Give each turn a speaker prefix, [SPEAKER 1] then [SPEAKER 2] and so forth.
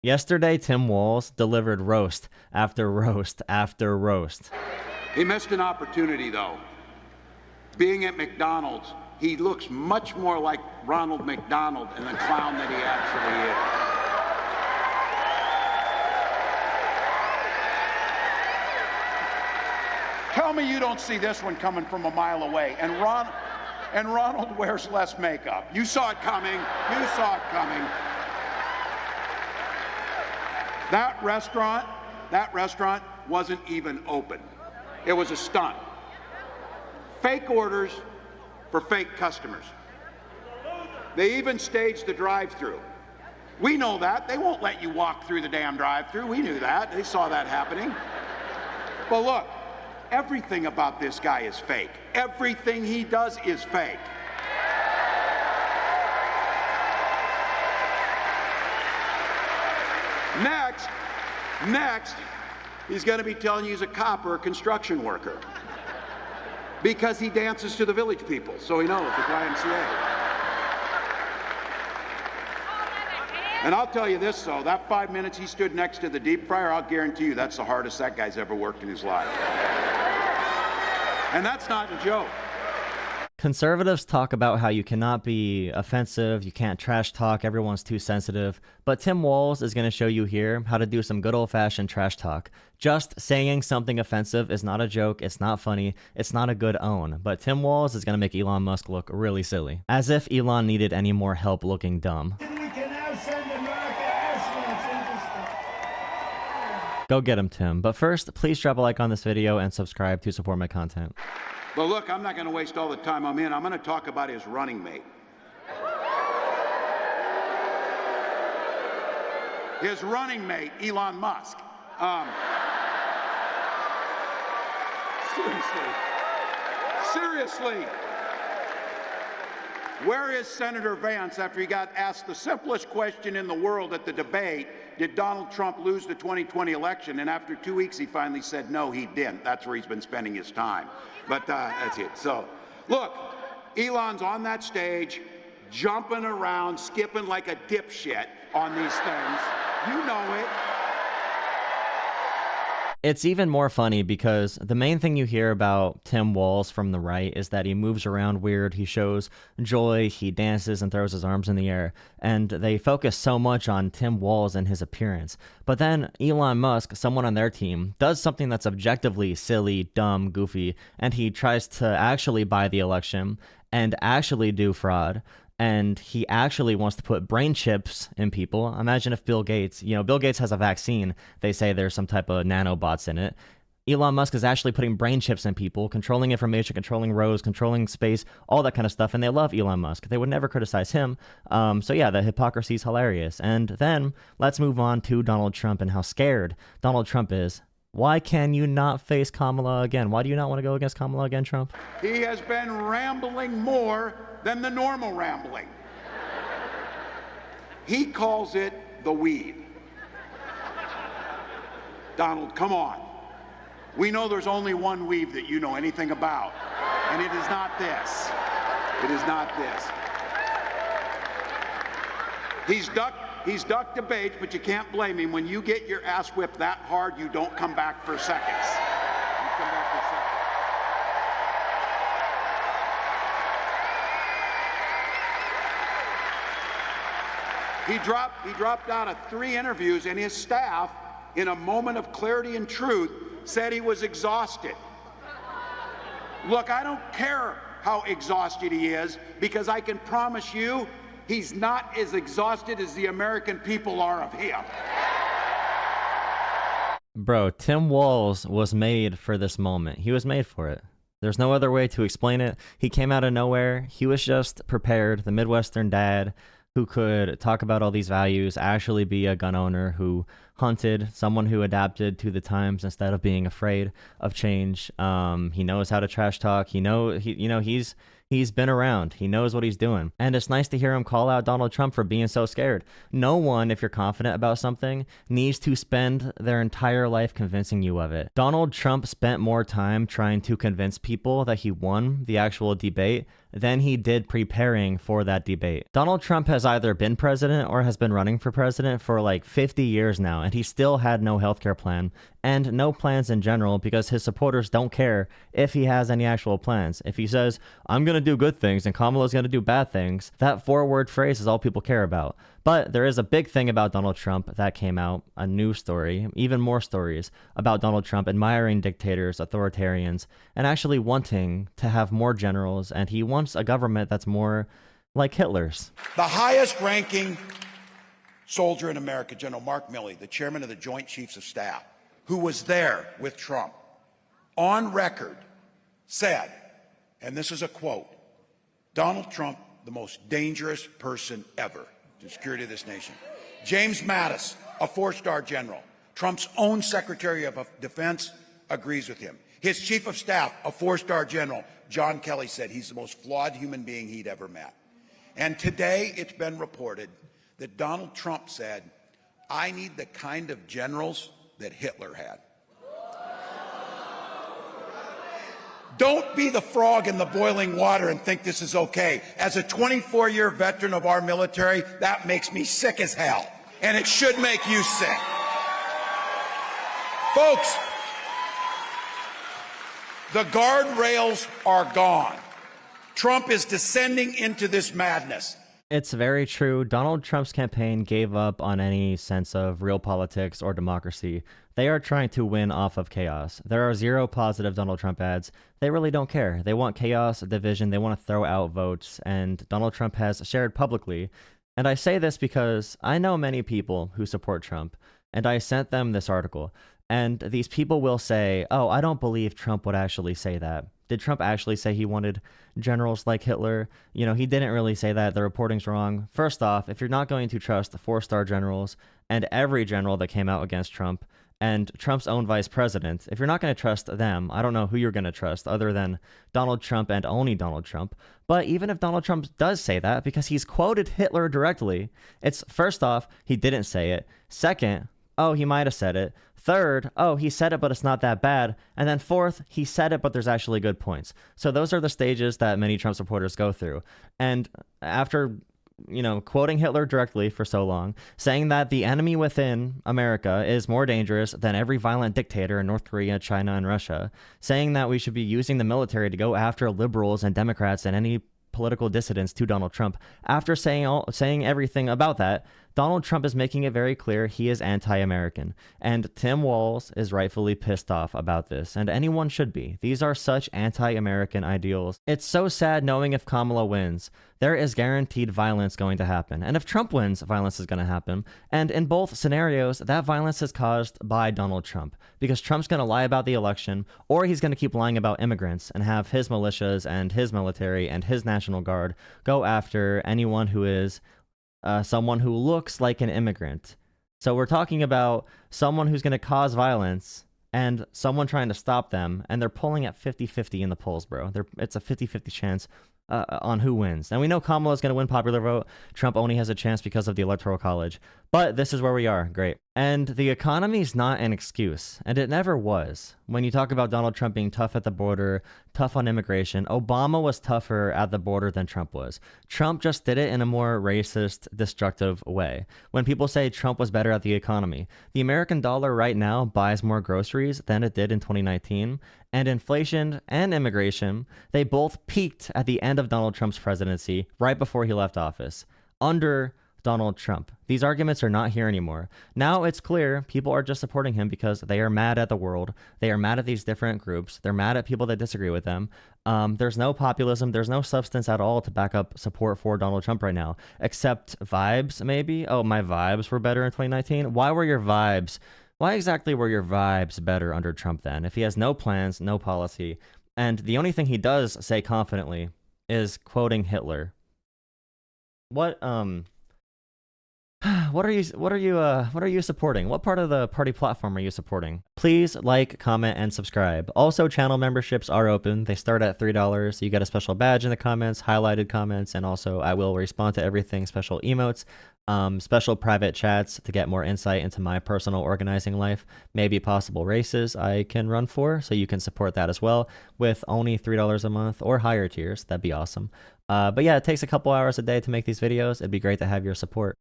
[SPEAKER 1] Yesterday, Tim Walz delivered roast after roast after roast.
[SPEAKER 2] He missed an opportunity, though. Being at McDonald's, he looks much more like Ronald McDonald and the clown that he actually is. Tell me you don't see this one coming from a mile away. And Ronald wears less makeup. You saw it coming. You saw it coming. That restaurant wasn't even open. It was a stunt. Fake orders for fake customers. They even staged the drive-thru. We know that. They won't let you walk through the damn drive-thru. We knew that. They saw that happening. But look, everything about this guy is fake. Everything he does is fake. Next, he's going to be telling you he's a cop or a construction worker because he dances to the Village People, so he knows the YMCA. And I'll tell you this, though, that 5 minutes he stood next to the deep fryer, I'll guarantee you that's the hardest that guy's ever worked in his life. And that's not a joke.
[SPEAKER 1] Conservatives talk about how you cannot be offensive, you can't trash talk, everyone's too sensitive, but Tim Walz is going to show you here how to do some good old-fashioned trash talk. Just saying something offensive is not a joke, it's not funny, it's not a good own, but Tim Walz is going to make Elon Musk look really silly. As if Elon needed any more help looking dumb. Go get him, Tim. But first, please drop a like on this video and subscribe to support my content.
[SPEAKER 2] But look, I'm not going to waste all the time I'm in. I'm going to talk about his running mate. His running mate, Elon Musk. Seriously. Where is Senator Vance after he got asked the simplest question in the world at the debate? Did Donald Trump lose the 2020 election? And after 2 weeks, he finally said, no, he didn't. That's where he's been spending his time. But that's it. So, look, Elon's on that stage, jumping around, skipping like a dipshit on these things. You know it.
[SPEAKER 1] It's even more funny because the main thing you hear about Tim Walz from the right is that he moves around weird, he shows joy, he dances and throws his arms in the air, and they focus so much on Tim Walz and his appearance. But then Elon Musk, someone on their team, does something that's objectively silly, dumb, goofy, and he tries to actually buy the election and actually do fraud. And he actually wants to put brain chips in people. Imagine if Bill Gates has a vaccine. They say there's some type of nanobots in it. Elon Musk is actually putting brain chips in people, controlling information, controlling roads, controlling space, all that kind of stuff. And they love Elon Musk. They would never criticize him. So yeah, the hypocrisy is hilarious. And then let's move on to Donald Trump and how scared Donald Trump is. Why can you not face Kamala again? Why do you not want to go against Kamala again, Trump?
[SPEAKER 2] He has been rambling more than the normal rambling. He calls it the weed. Donald, come on. We know there's only one weave that you know anything about, and it is not this. It is not this. He's ducked debates, but you can't blame him. When you get your ass whipped that hard, you don't come back for seconds. You come back for seconds. He dropped out of 3 interviews, and his staff, in a moment of clarity and truth, said he was exhausted. Look, I don't care how exhausted he is, because I can promise you he's not as exhausted as the American people are of him.
[SPEAKER 1] Bro, Tim Walz was made for this moment. He was made for it. There's no other way to explain it. He came out of nowhere. He was just prepared, the Midwestern dad who could talk about all these values, actually be a gun owner who hunted, someone who adapted to the times instead of being afraid of change. He knows how to trash talk. He's He's been around. He knows what he's doing. And it's nice to hear him call out Donald Trump for being so scared. No one, if you're confident about something, needs to spend their entire life convincing you of it. Donald Trump spent more time trying to convince people that he won the actual debate than he did preparing for that debate. Donald Trump has either been president or has been running for president for like 50 years now, and he still had no healthcare plan and no plans in general because his supporters don't care if he has any actual plans. If he says, I'm going to do good things and Kamala's going to do bad things, that 4-word phrase is all people care about. But there is a big thing about Donald Trump that came out, a new story, even more stories about Donald Trump admiring dictators, authoritarians, and actually wanting to have more generals, and he wants a government that's more like Hitler's.
[SPEAKER 2] The highest ranking soldier in America, General Mark Milley, the chairman of the Joint Chiefs of Staff, who was there with Trump, on record said, and this is a quote, Donald Trump, the most dangerous person ever to the security of this nation. James Mattis, a 4-star general, Trump's own Secretary of Defense, agrees with him. His chief of staff, a 4-star general, John Kelly, said he's the most flawed human being he'd ever met. And today it's been reported that Donald Trump said, I need the kind of generals that Hitler had. Don't be the frog in the boiling water and think this is okay. As a 24-year veteran of our military, that makes me sick as hell. And it should make you sick. Folks, the guardrails are gone. Trump is descending into this madness.
[SPEAKER 1] It's very true. Donald Trump's campaign gave up on any sense of real politics or democracy. They are trying to win off of chaos. There are 0 positive Donald Trump ads. They really don't care. They want chaos, division, they want to throw out votes, and Donald Trump has shared publicly. And I say this because I know many people who support Trump, and I sent them this article. And these people will say, oh, I don't believe Trump would actually say that. Did Trump actually say he wanted generals like Hitler? You know, he didn't really say that. The reporting's wrong. First off, if you're not going to trust the 4-star generals and every general that came out against Trump and Trump's own vice president, if you're not going to trust them, I don't know who you're going to trust other than Donald Trump and only Donald Trump. But even if Donald Trump does say that, because he's quoted Hitler directly, it's first off, he didn't say it. Second, oh, he might have said it. Third, oh, he said it, but it's not that bad. And then fourth, he said it, but there's actually good points. So those are the stages that many Trump supporters go through. And after, you know, quoting Hitler directly for so long, saying that the enemy within America is more dangerous than every violent dictator in North Korea, China, and Russia, saying that we should be using the military to go after liberals and Democrats and any political dissidents to Donald Trump. After saying everything about that, Donald Trump is making it very clear he is anti-American. And Tim Walz is rightfully pissed off about this, and anyone should be. These are such anti-American ideals. It's so sad knowing if Kamala wins, there is guaranteed violence going to happen. And if Trump wins, violence is going to happen. And in both scenarios, that violence is caused by Donald Trump, because Trump's going to lie about the election, or he's going to keep lying about immigrants and have his militias and his military and his National Guard go after anyone who is someone who looks like an immigrant. So we're talking about someone who's going to cause violence and someone trying to stop them, and they're polling at 50-50 in the polls, bro. It's a 50-50 chance on who wins. And we know Kamala's going to win popular vote. Trump only has a chance because of the Electoral College. But this is where we are. Great. And the economy's not an excuse, and it never was. When you talk about Donald Trump being tough at the border, tough on immigration, Obama was tougher at the border than Trump was. Trump just did it in a more racist, destructive way. When people say Trump was better at the economy, the American dollar right now buys more groceries than it did in 2019, and inflation and immigration, they both peaked at the end of Donald Trump's presidency, right before he left office, under Donald Trump. These arguments are not here anymore. Now it's clear people are just supporting him because they are mad at the world. They are mad at these different groups. They're mad at people that disagree with them. There's no populism. There's no substance at all to back up support for Donald Trump right now, except vibes, maybe. Oh, my vibes were better in 2019. Why were your vibes? Why exactly were your vibes better under Trump then? If he has no plans, no policy, and the only thing he does say confidently is quoting Hitler. What What are you supporting? What part of the party platform are you supporting? Please like, comment, and subscribe. Also, channel memberships are open. They start at $3. You get a special badge in the comments, highlighted comments, and also I will respond to everything, special emotes, special private chats to get more insight into my personal organizing life, maybe possible races I can run for, so you can support that as well with only $3 a month or higher tiers. That'd be awesome. But yeah, it takes a couple hours a day to make these videos. It'd be great to have your support.